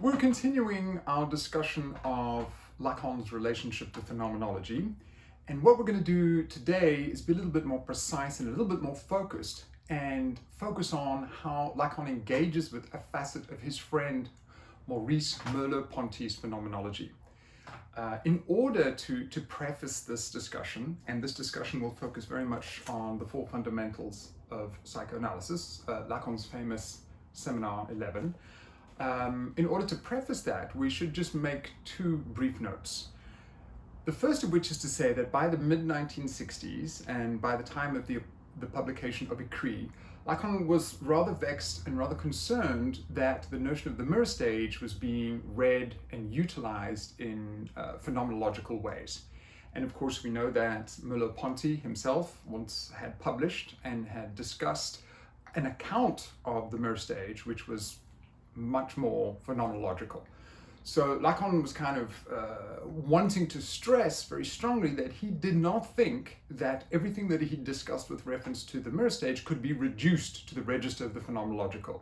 We're continuing our discussion of Lacan's relationship to phenomenology, and what we're going to do today is be a little bit more precise and a little bit more focused, and focus on how Lacan engages with a facet of his friend Maurice Merleau-Ponty's phenomenology. In order to preface this discussion, and this discussion will focus very much on the four fundamentals of psychoanalysis, Lacan's famous Seminar 11, in order to preface that, we should just make two brief notes. The first of which is to say that by the mid-1960s, and by the time of the publication of Écrit, Lacan was rather vexed and rather concerned that the notion of the mirror stage was being read and utilized in phenomenological ways. And of course, we know that Merleau-Ponty himself once had published and had discussed an account of the mirror stage, which was much more phenomenological. So Lacan was kind of wanting to stress very strongly that he did not think that everything that he discussed with reference to the mirror stage could be reduced to the register of the phenomenological.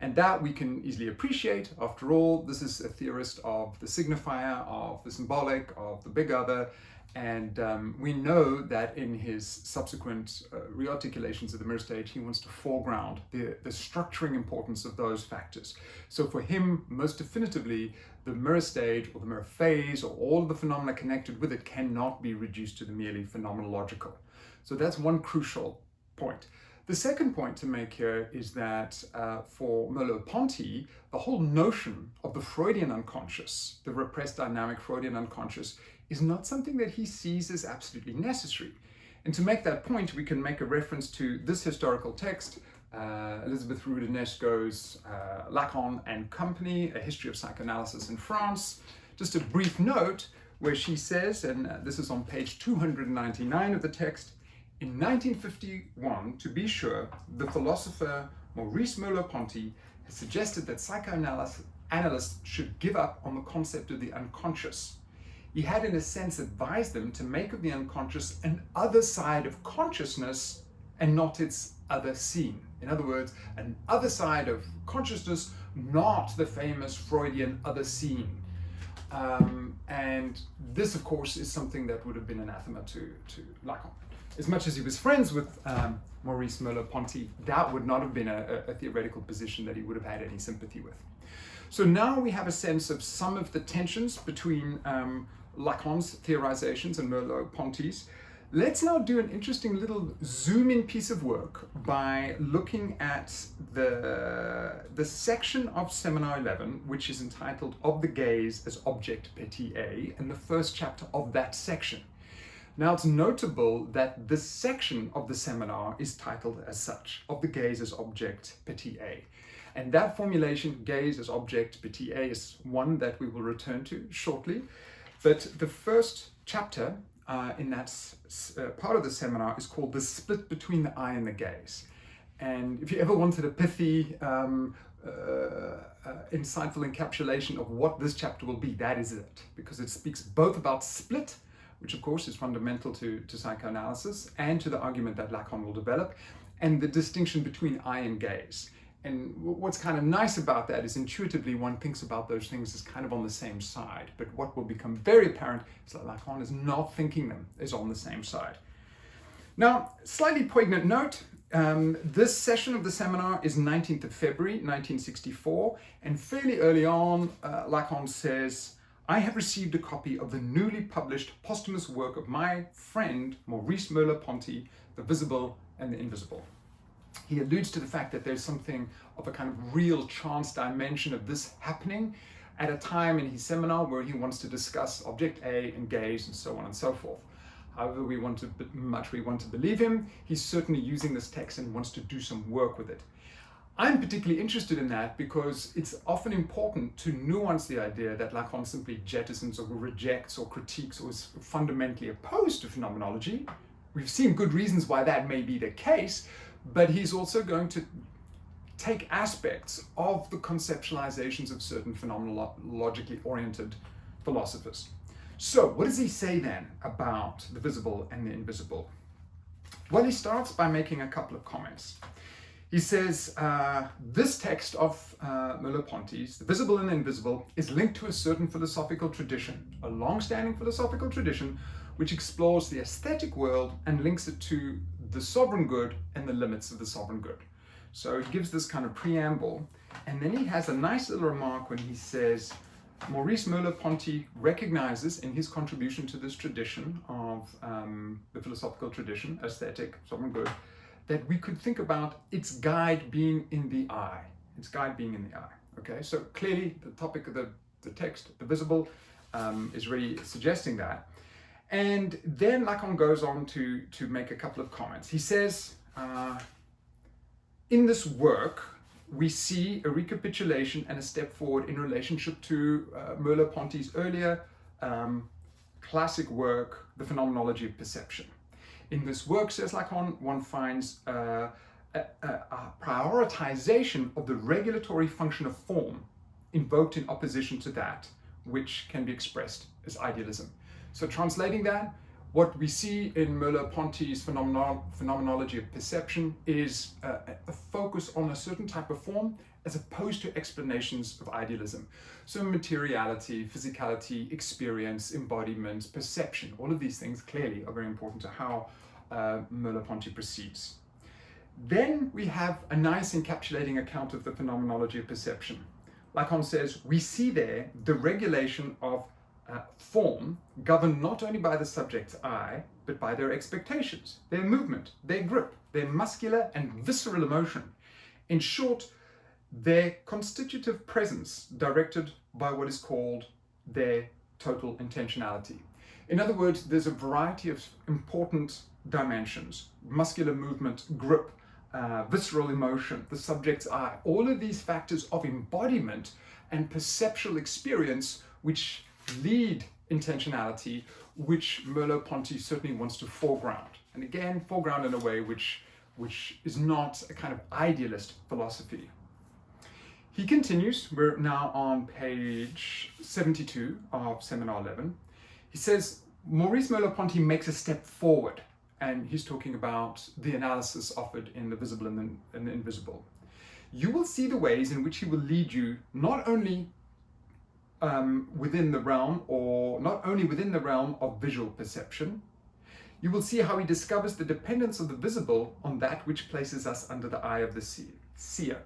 And that we can easily appreciate. After all, this is a theorist of the signifier, of the symbolic, of the big other. And we know that in his subsequent rearticulations of the mirror stage, he wants to foreground the structuring importance of those factors. So for him, most definitively, the mirror stage or the mirror phase or all of the phenomena connected with it cannot be reduced to the merely phenomenological. So that's one crucial point. The second point to make here is that for Merleau-Ponty, the whole notion of the Freudian unconscious, the repressed dynamic Freudian unconscious, is not something that he sees as absolutely necessary. And to make that point, we can make a reference to this historical text, Elizabeth Roudinesco's Lacan and Company, A History of Psychoanalysis in France. Just a brief note where she says, and this is on page 299 of the text, in 1951, to be sure, the philosopher Maurice Merleau-Ponty has suggested that psychoanalysts should give up on the concept of the unconscious. He had, in a sense, advised them to make of the unconscious an other side of consciousness and not its other scene. In other words, an other side of consciousness, not the famous Freudian other scene. And this, of course, is something that would have been anathema to Lacan. As much as he was friends with Maurice Merleau-Ponty, that would not have been a theoretical position that he would have had any sympathy with. So now we have a sense of some of the tensions between Lacan's theorizations and Merleau-Ponty's. Let's now do an interesting little zoom-in piece of work by looking at the section of Seminar 11, which is entitled Of the Gaze as Object Petit a, and the first chapter of that section. Now, it's notable that this section of the seminar is titled as such, Of the Gaze as Object Petit a. And that formulation, gaze as object petit a, is one that we will return to shortly. But the first chapter in that part of the seminar is called The Split Between the Eye and the Gaze. And if you ever wanted a pithy, insightful encapsulation of what this chapter will be, that is it. Because it speaks both about split, which of course is fundamental to psychoanalysis, and to the argument that Lacan will develop, and the distinction between eye and gaze. And what's kind of nice about that is intuitively one thinks about those things as kind of on the same side. But what will become very apparent is that Lacan is not thinking them as on the same side. Now, slightly poignant note, this session of the seminar is 19th of February, 1964. And fairly early on, Lacan says, I have received a copy of the newly published posthumous work of my friend Maurice Merleau-Ponty, The Visible and the Invisible. He alludes to the fact that there's something of a kind of real chance dimension of this happening at a time in his seminar where he wants to discuss object A and gaze and so on and so forth. However much we want to believe him, he's certainly using this text and wants to do some work with it. I'm particularly interested in that because it's often important to nuance the idea that Lacan simply jettisons or rejects or critiques or is fundamentally opposed to phenomenology. We've seen good reasons why that may be the case, but he's also going to take aspects of the conceptualizations of certain phenomenologically oriented philosophers. So what does he say then about the visible and the invisible? Well, he starts by making a couple of comments. He says, this text of Merleau-Ponty's, The Visible and the Invisible, is linked to a certain philosophical tradition, a long-standing philosophical tradition, which explores the aesthetic world and links it to the sovereign good and the limits of the sovereign good. So he gives this kind of preamble, and then he has a nice little remark when he says, Maurice Merleau-Ponty recognizes in his contribution to this tradition of the philosophical tradition, aesthetic, sovereign good, that we could think about its guide being in the eye. Its guide being in the eye. Okay, so clearly the topic of the text, the visible, is really suggesting that. And then Lacan goes on to make a couple of comments. He says, in this work, we see a recapitulation and a step forward in relationship to Merleau-Ponty's earlier classic work, The Phenomenology of Perception. In this work, says Lacan, one finds a prioritization of the regulatory function of form invoked in opposition to that which can be expressed as idealism. So translating that, what we see in Merleau-Ponty's phenomenology of perception is a focus on a certain type of form as opposed to explanations of idealism. So materiality, physicality, experience, embodiment, perception, all of these things clearly are very important to how Merleau-Ponty proceeds. Then we have a nice encapsulating account of the phenomenology of perception. Lacan says, we see there the regulation of form governed not only by the subject's eye, but by their expectations, their movement, their grip, their muscular and visceral emotion. In short, their constitutive presence directed by what is called their total intentionality. In other words, there's a variety of important dimensions: muscular movement, grip, visceral emotion, the subject's eye, all of these factors of embodiment and perceptual experience which lead intentionality, which Merleau-Ponty certainly wants to foreground. And again, foreground in a way which is not a kind of idealist philosophy. He continues, we're now on page 72 of Seminar 11. He says, Maurice Merleau-Ponty makes a step forward, and he's talking about the analysis offered in The Visible and the Invisible. You will see the ways in which he will lead you not only within the realm of visual perception. You will see how he discovers the dependence of the visible on that which places us under the eye of the seer.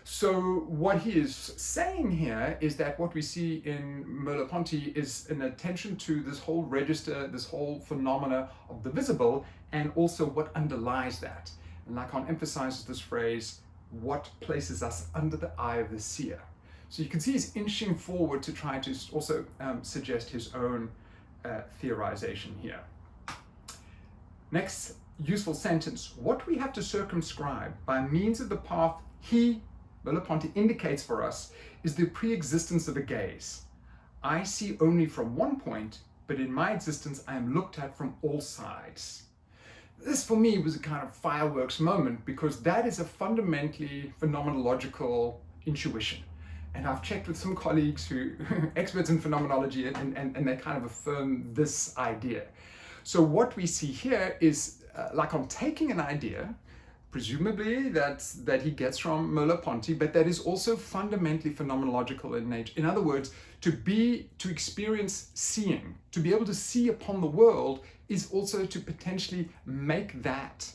So what he is saying here is that what we see in Merleau-Ponty is an attention to this whole register, this whole phenomena of the visible, and also what underlies that. And Lacan emphasizes this phrase, what places us under the eye of the seer. So you can see he's inching forward to try to also suggest his own theorization here. Next useful sentence. What we have to circumscribe by means of the path he, Merleau-Ponty, indicates for us is the pre-existence of a gaze. I see only from one point, but in my existence I am looked at from all sides. This for me was a kind of fireworks moment, because that is a fundamentally phenomenological intuition. And I've checked with some colleagues who experts in phenomenology, and they kind of affirm this idea. So what we see here is Lacan taking an idea, presumably that he gets from Merleau-Ponty, but that is also fundamentally phenomenological in nature. In other words, to experience seeing, to be able to see upon the world, is also to potentially make that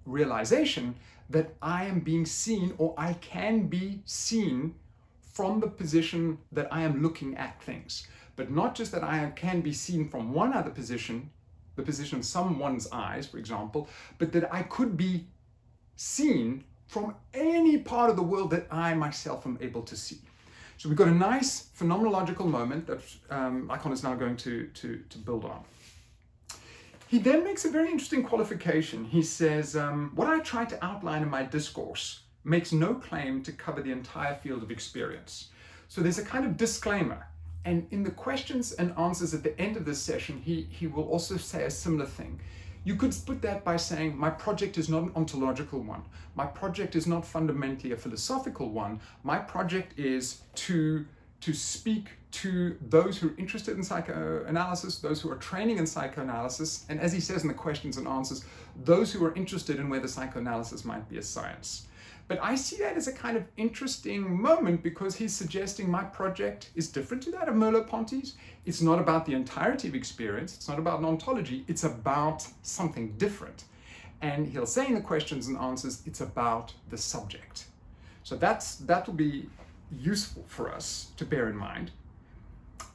realization that I am being seen, or I can be seen from the position that I am looking at things. But not just that I can be seen from one other position, the position of someone's eyes, for example, but that I could be seen from any part of the world that I myself am able to see. So we've got a nice phenomenological moment that Lacan is now going to build on. He then makes a very interesting qualification. He says, what I try to outline in my discourse makes no claim to cover the entire field of experience. So there's a kind of disclaimer. And in the questions and answers at the end of this session, he will also say a similar thing. You could put that by saying, my project is not an ontological one. My project is not fundamentally a philosophical one. My project is to speak to those who are interested in psychoanalysis, those who are training in psychoanalysis, and as he says in the questions and answers, those who are interested in whether psychoanalysis might be a science. But I see that as a kind of interesting moment because he's suggesting my project is different to that of Merleau-Ponty's. It's not about the entirety of experience. It's not about an ontology. It's about something different. And he'll say in the questions and answers, it's about the subject. So that will be useful for us to bear in mind.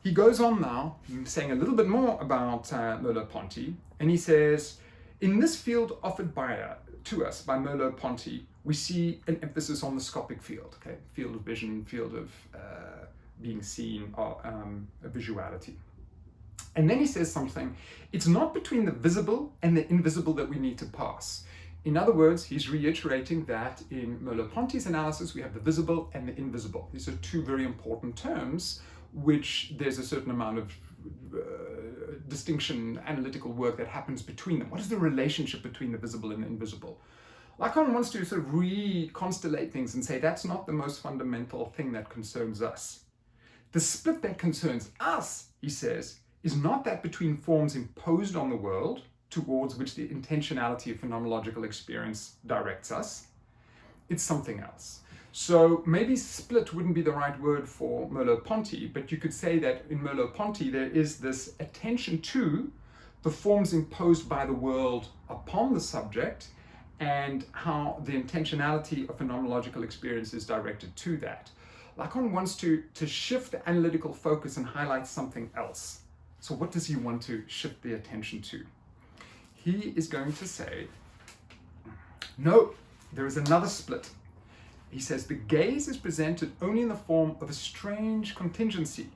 He goes on now, saying a little bit more about Merleau-Ponty, and he says, in this field offered to us by Merleau-Ponty, we see an emphasis on the scopic field, okay? Field of vision, field of being seen, or visuality. And then he says something, it's not between the visible and the invisible that we need to pass. In other words, he's reiterating that in Merleau-Ponty's analysis, we have the visible and the invisible. These are two very important terms, which there's a certain amount of distinction, analytical work that happens between them. What is the relationship between the visible and the invisible? Lacan wants to sort of reconstellate things and say that's not the most fundamental thing that concerns us. The split that concerns us, he says, is not that between forms imposed on the world, towards which the intentionality of phenomenological experience directs us. It's something else. So maybe split wouldn't be the right word for Merleau-Ponty, but you could say that in Merleau-Ponty there is this attention to the forms imposed by the world upon the subject and how the intentionality of phenomenological experience is directed to that. Lacan wants to shift the analytical focus and highlight something else. So what does he want to shift the attention to? He is going to say, no, there is another split. He says, the gaze is presented only in the form of a strange contingency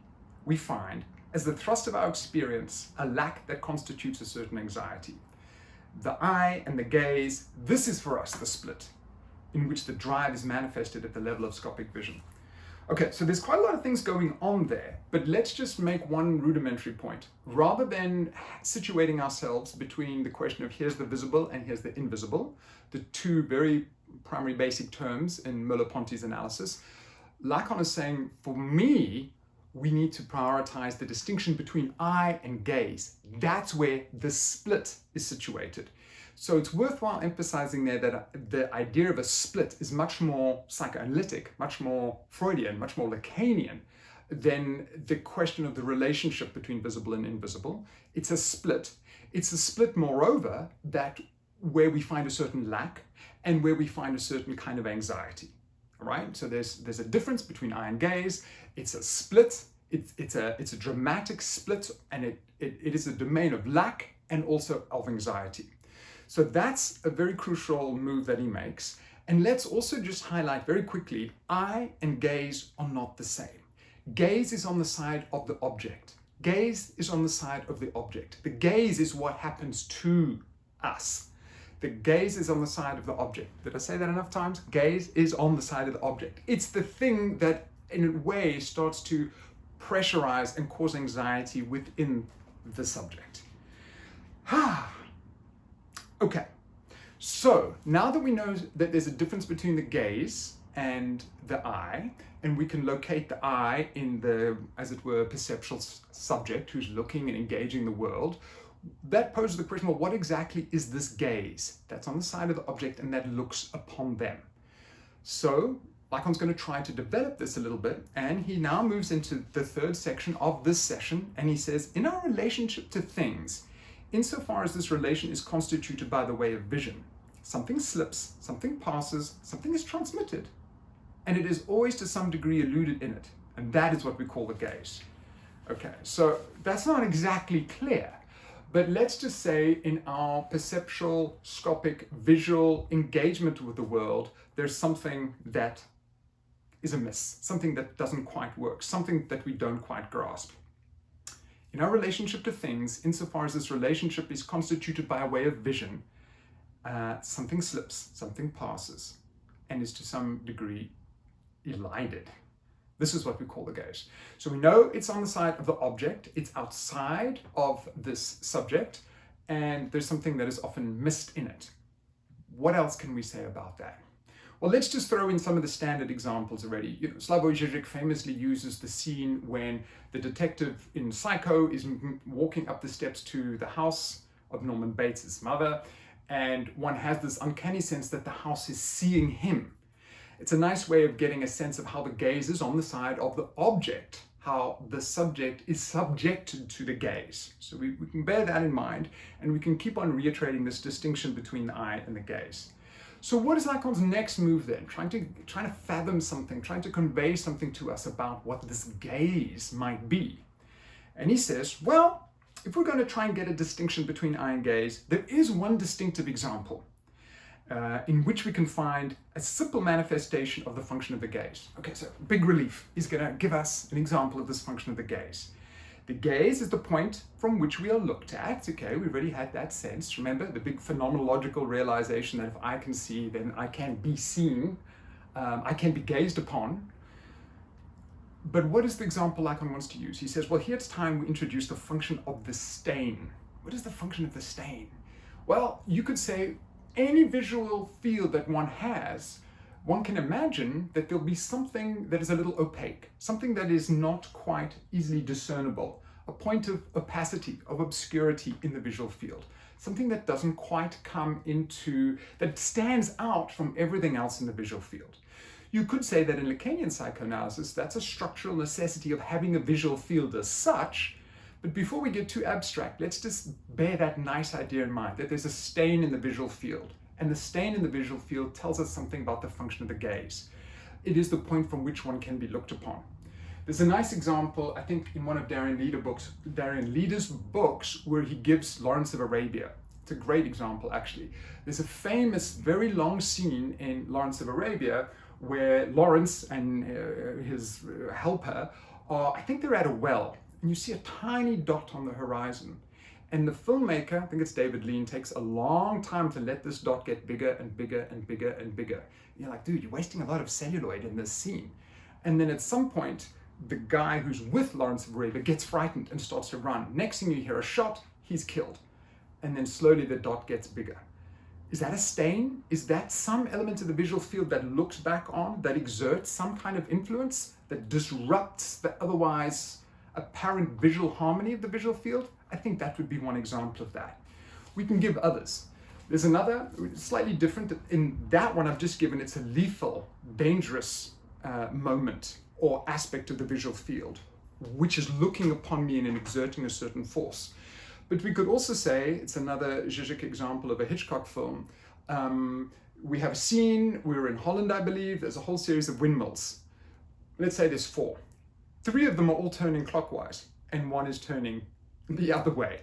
we find as the thrust of our experience, a lack that constitutes a certain anxiety. The eye and the gaze, this is for us the split, in which the drive is manifested at the level of scopic vision. Okay, so there's quite a lot of things going on there, but let's just make one rudimentary point. Rather than situating ourselves between the question of here's the visible and here's the invisible, the two very primary basic terms in Merleau-Ponty's analysis, Lacan is saying, for me, we need to prioritize the distinction between eye and gaze. That's where the split is situated. So it's worthwhile emphasizing there that the idea of a split is much more psychoanalytic, much more Freudian, much more Lacanian than the question of the relationship between visible and invisible. It's a split. It's a split, moreover, that where we find a certain lack and where we find a certain kind of anxiety. All right? So there's a difference between eye and gaze. It's a split. It's a dramatic split, and it is a domain of lack and also of anxiety. So that's a very crucial move that he makes. And let's also just highlight very quickly, eye and gaze are not the same. Gaze is on the side of the object. Gaze is on the side of the object. The gaze is what happens to us. The gaze is on the side of the object. Did I say that enough times? Gaze is on the side of the object. It's the thing that in a way starts to pressurize and cause anxiety within the subject. Okay, so now that we know that there's a difference between the gaze and the eye, and we can locate the eye in the, as it were, perceptual subject who's looking and engaging the world, that poses the question, well, what exactly is this gaze that's on the side of the object and that looks upon them? So Lacan's going to try to develop this a little bit, and he now moves into the third section of this session, and he says, in our relationship to things, insofar as this relation is constituted by the way of vision, something slips, something passes, something is transmitted, and it is always to some degree alluded in it, and that is what we call the gaze. Okay, so that's not exactly clear, but let's just say in our perceptual, scopic, visual engagement with the world, there's something that is amiss, something that doesn't quite work, something that we don't quite grasp. In our relationship to things, insofar as this relationship is constituted by a way of vision, something slips, something passes, and is to some degree elided. This is what we call the gaze. So we know it's on the side of the object, it's outside of this subject, and there's something that is often missed in it. What else can we say about that? Well, let's just throw in some of the standard examples already. Slavoj Žižek famously uses the scene when the detective in Psycho is walking up the steps to the house of Norman Bates' mother, and one has this uncanny sense that the house is seeing him. It's a nice way of getting a sense of how the gaze is on the side of the object, how the subject is subjected to the gaze. So we can bear that in mind, and we can keep on reiterating this distinction between the eye and the gaze. So what is Lacan's next move then? Trying to fathom something, trying to convey something to us about what this gaze might be. And he says, well, if we're going to try and get a distinction between eye and gaze, there is one distinctive example in which we can find a simple manifestation of the function of the gaze. Okay, so big relief. He's going to give us an example of this function of the gaze. The gaze is the point from which we are looked at. Okay, we already had that sense. Remember the big phenomenological realization that if I can see, then I can be seen. I can be gazed upon. But what is the example Lacan wants to use? He says, well, here it's time we introduce the function of the stain. What is the function of the stain? Well, you could say any visual field that one has, one can imagine that there'll be something that is a little opaque, something that is not quite easily discernible, a point of opacity, of obscurity in the visual field, something that doesn't quite come into, that stands out from everything else in the visual field. You could say that in Lacanian psychoanalysis, that's a structural necessity of having a visual field as such. But before we get too abstract, let's just bear that nice idea in mind, that there's a stain in the visual field. And the stain in the visual field tells us something about the function of the gaze. It is the point from which one can be looked upon. There's a nice example, I think, in one of Darian Leder's books, where he gives Lawrence of Arabia. It's a great example, actually. There's a famous, very long scene in Lawrence of Arabia where Lawrence and his helper are, I think they're at a well, and you see a tiny dot on the horizon. And the filmmaker, I think it's David Lean, takes a long time to let this dot get bigger and bigger and bigger and bigger. And you're like, dude, you're wasting a lot of celluloid in this scene. And then at some point, the guy who's with Lawrence of Arabia gets frightened and starts to run. Next thing you hear a shot, he's killed. And then slowly the dot gets bigger. Is that a stain? Is that some element of the visual field that looks back on, that exerts some kind of influence, that disrupts the otherwise apparent visual harmony of the visual field? I think that would be one example of that. We can give others. There's another, slightly different. In that one I've just given, it's a lethal, dangerous moment or aspect of the visual field, which is looking upon me and exerting a certain force. But we could also say, it's another Zizek example of a Hitchcock film. We have a scene, we're in Holland, I believe, there's a whole series of windmills. Let's say there's 4. 3 of them are all turning clockwise, and 1 is turning the other way.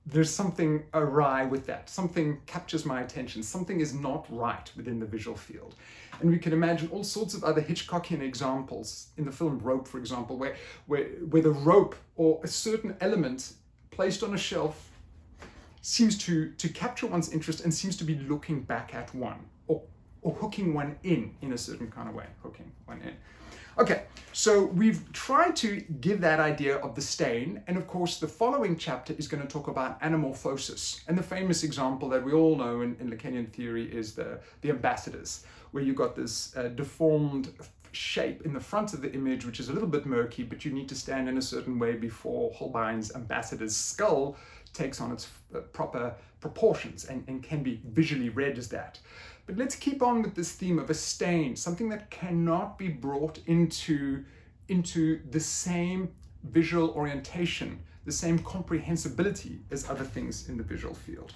There's something awry with that. Something captures my attention. Something is not right within the visual field. And we can imagine all sorts of other Hitchcockian examples in the film Rope, for example, where the rope or a certain element placed on a shelf seems to capture one's interest and seems to be looking back at one or hooking one in a certain kind of way, hooking one in. Okay, so we've tried to give that idea of the stain, and of course the following chapter is going to talk about anamorphosis. And the famous example that we all know in Lacanian theory is the ambassadors, where you've got this deformed shape in the front of the image, which is a little bit murky, but you need to stand in a certain way before Holbein's ambassador's skull takes on its proper proportions and can be visually read as that. But let's keep on with this theme of a stain, something that cannot be brought into the same visual orientation, the same comprehensibility as other things in the visual field.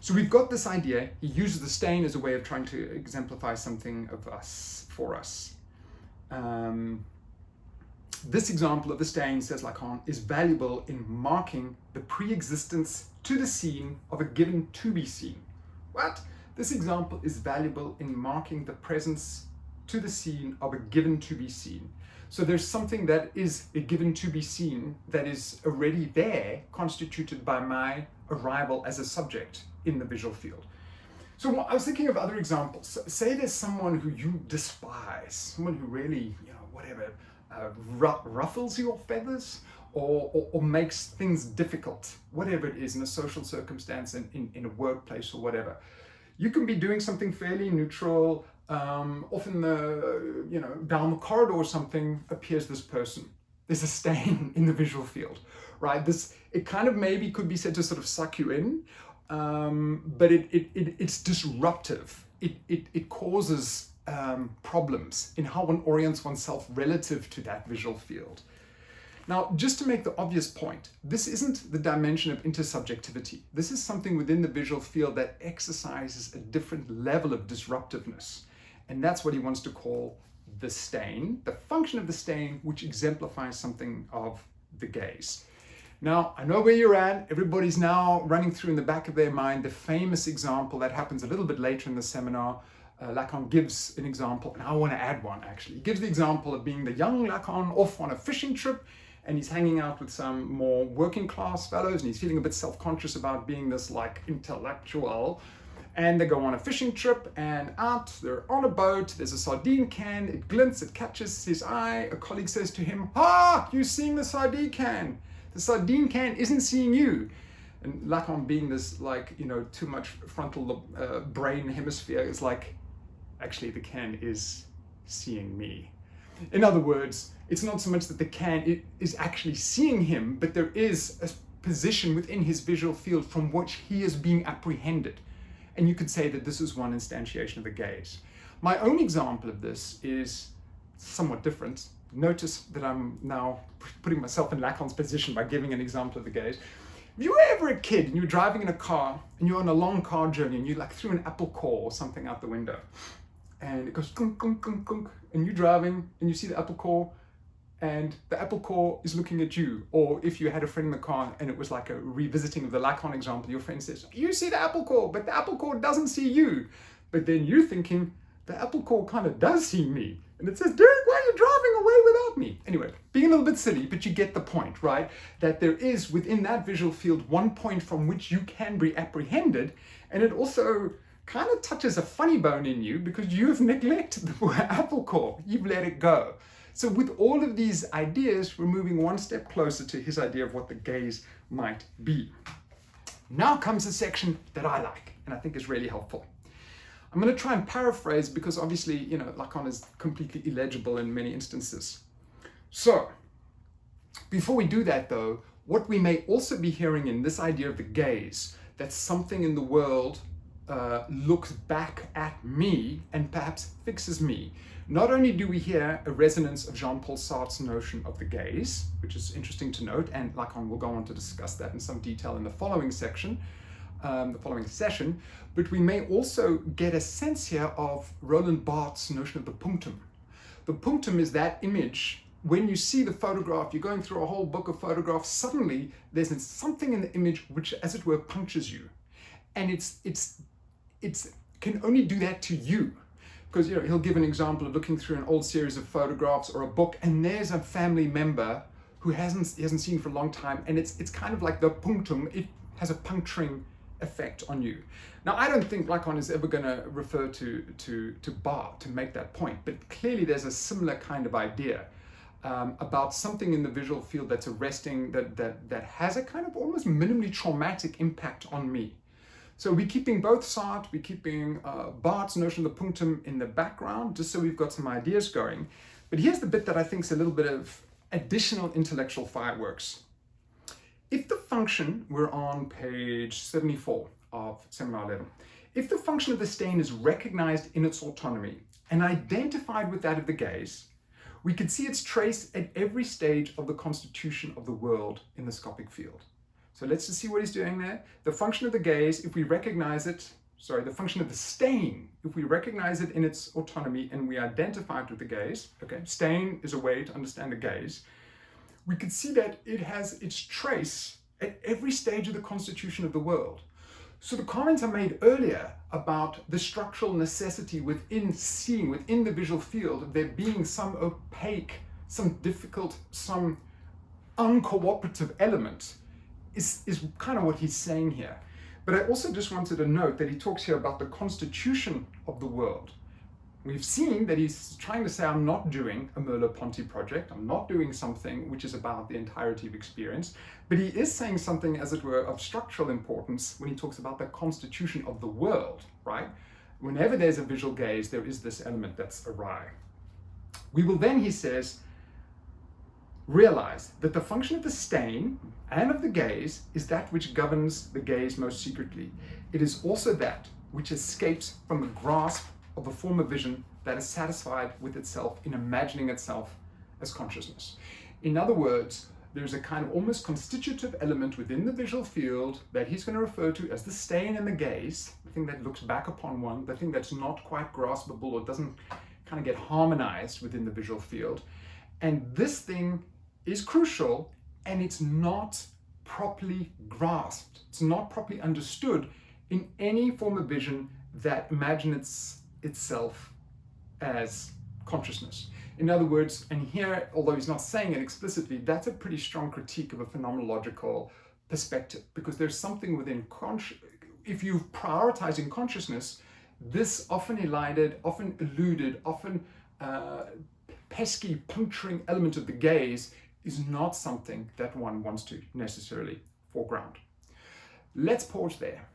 So we've got this idea. He uses the stain as a way of trying to exemplify something of us, for us. This example of the stain, says Lacan, is valuable in marking the pre-existence to the scene of a given to be seen. What? This example is valuable in marking the presence to the scene of a given to be seen. So there's something that is a given to be seen that is already there, constituted by my arrival as a subject in the visual field. So I was thinking of other examples. Say there's someone who you despise, someone who really, whatever, ruffles your feathers or makes things difficult, whatever it is in a social circumstance, in a workplace or whatever. You can be doing something fairly neutral, often down the corridor or something appears this person. There's a stain in the visual field, right? It kind of maybe could be said to sort of suck you in, but it's disruptive. It causes problems in how one orients oneself relative to that visual field. Now, just to make the obvious point, this isn't the dimension of intersubjectivity. This is something within the visual field that exercises a different level of disruptiveness. And that's what he wants to call the stain, the function of the stain, which exemplifies something of the gaze. Now, I know where you're at. Everybody's now running through in the back of their mind the famous example that happens a little bit later in the seminar. Lacan gives an example, and I want to add one actually. He gives the example of being the young Lacan off on a fishing trip, and he's hanging out with some more working class fellows, and he's feeling a bit self-conscious about being this like intellectual. And they go on a fishing trip, and out, they're on a boat, there's a sardine can, it glints, it catches his eye. A colleague says to him, "Ah, you seeing the sardine can? The sardine can isn't seeing you." And Lacan, being this like, too much frontal brain hemisphere, is like, actually the can is seeing me. In other words, it's not so much that the can is actually seeing him, but there is a position within his visual field from which he is being apprehended. And you could say that this is one instantiation of the gaze. My own example of this is somewhat different. Notice that I'm now putting myself in Lacan's position by giving an example of the gaze. If you were ever a kid and you were driving in a car and you're on a long car journey and you like threw an apple core or something out the window, and it goes kunk, kunk, kunk, kunk, and you're driving and you see the apple core, and the apple core is looking at you. Or if you had a friend in the car and it was like a revisiting of the Lacan example, your friend says, "You see the apple core, but the apple core doesn't see you." But then you're thinking, the apple core kind of does see me. And it says, "Derek, why are you driving away without me?" Anyway, being a little bit silly, but you get the point, right? That there is within that visual field one point from which you can be apprehended, and it also kind of touches a funny bone in you because you've neglected the apple core. You've let it go. So with all of these ideas, we're moving one step closer to his idea of what the gaze might be. Now comes the section that I like and I think is really helpful. I'm going to try and paraphrase because obviously, Lacan is completely illegible in many instances. So, before we do that though, what we may also be hearing in this idea of the gaze, that something in the world looks back at me and perhaps fixes me. Not only do we hear a resonance of Jean-Paul Sartre's notion of the gaze, which is interesting to note, and Lacan will go on to discuss that in some detail in the following section, but we may also get a sense here of Roland Barthes' notion of the punctum. The punctum is that image. When you see the photograph, you're going through a whole book of photographs, suddenly there's something in the image which, as it were, punctures you. And it can only do that to you. Because he'll give an example of looking through an old series of photographs or a book, and there's a family member who he hasn't seen for a long time, and it's kind of like the punctum. It has a puncturing effect on you. Now, I don't think Lacan is ever going to refer to Barthes to make that point, but clearly there's a similar kind of idea about something in the visual field that's arresting, that has a kind of almost minimally traumatic impact on me. So we're keeping both Sartre, we're keeping Barthes' notion of the punctum in the background, just so we've got some ideas going. But here's the bit that I think is a little bit of additional intellectual fireworks. If the function, we're on page 74 of Seminar 11, if the function of the stain is recognized in its autonomy and identified with that of the gaze, we could see its trace at every stage of the constitution of the world in the scopic field. So let's just see what he's doing there. The function of the gaze, if we recognize it, the function of the stain, if we recognize it in its autonomy and we identify it with the gaze, okay, stain is a way to understand the gaze, we could see that it has its trace at every stage of the constitution of the world. So the comments I made earlier about the structural necessity within seeing, within the visual field, of there being some opaque, some difficult, some uncooperative element, is kind of what he's saying here. But I also just wanted to note that he talks here about the constitution of the world. We've seen that he's trying to say, I'm not doing a Merleau-Ponty project, I'm not doing something which is about the entirety of experience, but he is saying something, as it were, of structural importance when he talks about the constitution of the world, right? Whenever there's a visual gaze, there is this element that's awry. We will then, he says, realize that the function of the stain and of the gaze is that which governs the gaze most secretly. It is also that which escapes from the grasp of the former vision that is satisfied with itself in imagining itself as consciousness. In other words, there's a kind of almost constitutive element within the visual field that he's going to refer to as the stain in the gaze, the thing that looks back upon one, the thing that's not quite graspable or doesn't kind of get harmonized within the visual field. And this thing is crucial, and it's not properly grasped. It's not properly understood in any form of vision that imagines itself as consciousness. In other words, and here, although he's not saying it explicitly, that's a pretty strong critique of a phenomenological perspective, because there's something within if you're prioritizing consciousness, this often elided, often eluded, often pesky, puncturing element of the gaze is not something that one wants to necessarily foreground. Let's pause there.